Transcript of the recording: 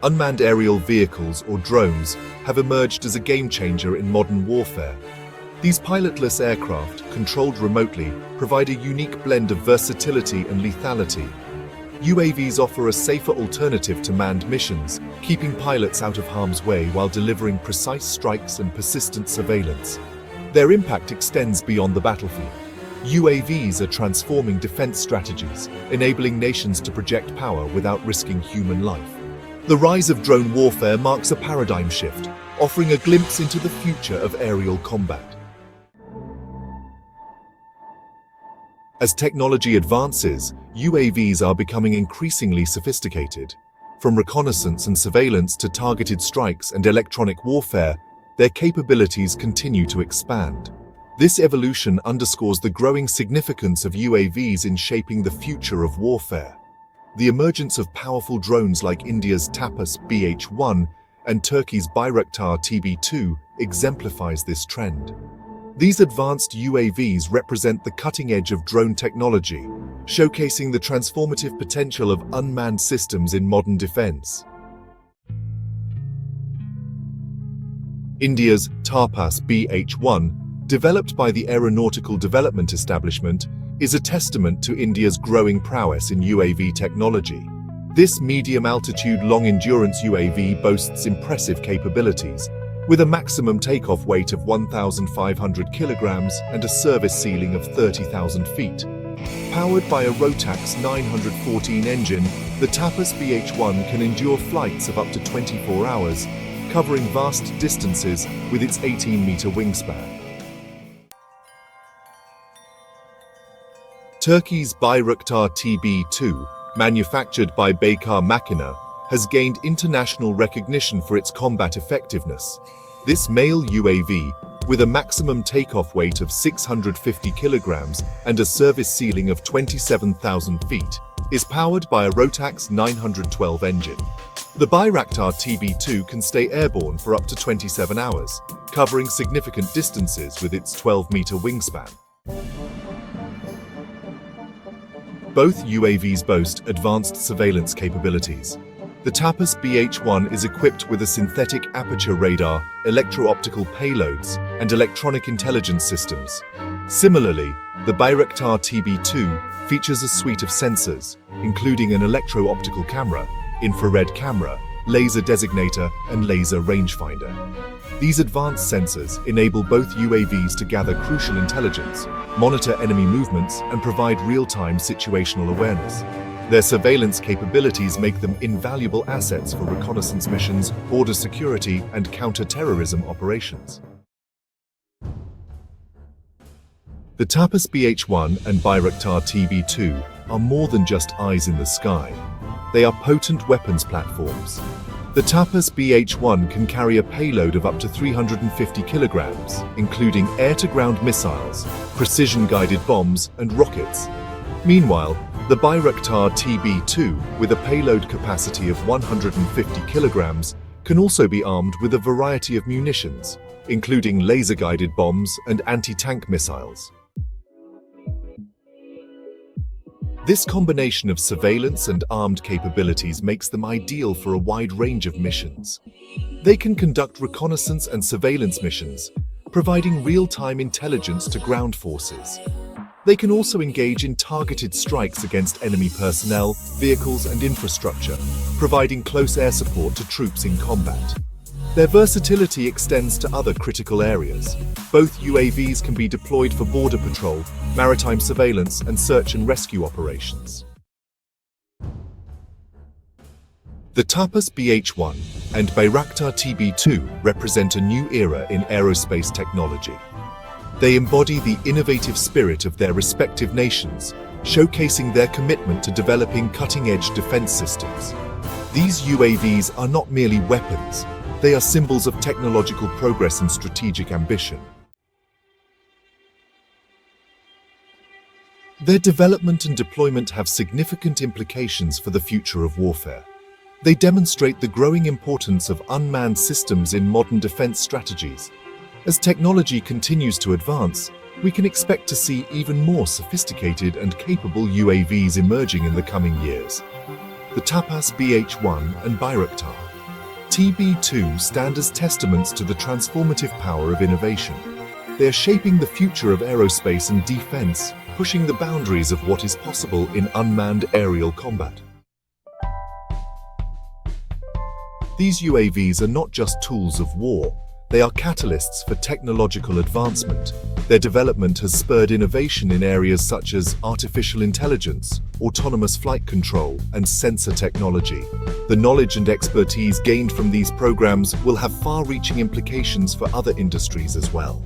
unmanned aerial vehicles or drones have emerged as a game-changer in modern warfare. These pilotless aircraft, controlled remotely, provide a unique blend of versatility and lethality. UAVs offer a safer alternative to manned missions, keeping pilots out of harm's way while delivering precise strikes and persistent surveillance. Their impact extends beyond the battlefield. UAVs are transforming defense strategies, enabling nations to project power without risking human life. The rise of drone warfare marks a paradigm shift, offering a glimpse into the future of aerial combat. As technology advances, UAVs are becoming increasingly sophisticated. From reconnaissance and surveillance to targeted strikes and electronic warfare, their capabilities continue to expand. This evolution underscores the growing significance of UAVs in shaping the future of warfare. The emergence of powerful drones like India's TAPAS BH-1 and Turkey's Bayraktar TB2 exemplifies this trend. These advanced UAVs represent the cutting edge of drone technology, showcasing the transformative potential of unmanned systems in modern defense. India's TAPAS BH-1, developed by the Aeronautical Development Establishment, is a testament to India's growing prowess in UAV technology. This medium-altitude, long-endurance UAV boasts impressive capabilities, with a maximum takeoff weight of 1,500 kilograms and a service ceiling of 30,000 feet. Powered by a Rotax 914 engine, the TAPAS BH-1 can endure flights of up to 24 hours, covering vast distances with its 18-meter wingspan. Turkey's Bayraktar TB2, manufactured by Baykar Makina, has gained international recognition for its combat effectiveness. This male UAV, with a maximum takeoff weight of 650 kilograms and a service ceiling of 27,000 feet, is powered by a Rotax 912 engine. The Bayraktar TB2 can stay airborne for up to 27 hours, covering significant distances with its 12-meter wingspan. Both UAVs boast advanced surveillance capabilities. The TAPAS BH-1 is equipped with a synthetic aperture radar, electro-optical payloads, and electronic intelligence systems. Similarly, the Bayraktar TB2 features a suite of sensors, including an electro-optical camera, infrared camera, laser designator, and laser rangefinder. These advanced sensors enable both UAVs to gather crucial intelligence, monitor enemy movements, and provide real-time situational awareness. Their surveillance capabilities make them invaluable assets for reconnaissance missions, border security, and counter-terrorism operations. The TAPAS BH-1 and Bayraktar TB2 are more than just eyes in the sky. They are potent weapons platforms. The TAPAS BH-1 can carry a payload of up to 350 kilograms, including air-to-ground missiles, precision-guided bombs, and rockets. Meanwhile, the Bayraktar TB2, with a payload capacity of 150 kilograms, can also be armed with a variety of munitions, including laser-guided bombs and anti-tank missiles. This combination of surveillance and armed capabilities makes them ideal for a wide range of missions. They can conduct reconnaissance and surveillance missions, providing real-time intelligence to ground forces. They can also engage in targeted strikes against enemy personnel, vehicles, and infrastructure, providing close air support to troops in combat. Their versatility extends to other critical areas. Both UAVs can be deployed for border patrol, maritime surveillance, and search and rescue operations. The TAPAS BH-1 and Bayraktar TB2 represent a new era in aerospace technology. They embody the innovative spirit of their respective nations, showcasing their commitment to developing cutting-edge defense systems. These UAVs are not merely weapons, they are symbols of technological progress and strategic ambition. Their development and deployment have significant implications for the future of warfare. They demonstrate the growing importance of unmanned systems in modern defense strategies. As technology continues to advance, we can expect to see even more sophisticated and capable UAVs emerging in the coming years. The TAPAS BH-1 and Bayraktar TB2 stand as testaments to the transformative power of innovation. They are shaping the future of aerospace and defense, pushing the boundaries of what is possible in unmanned aerial combat. These UAVs are not just tools of war, they are catalysts for technological advancement. Their development has spurred innovation in areas such as artificial intelligence, autonomous flight control, and sensor technology. The knowledge and expertise gained from these programs will have far-reaching implications for other industries as well.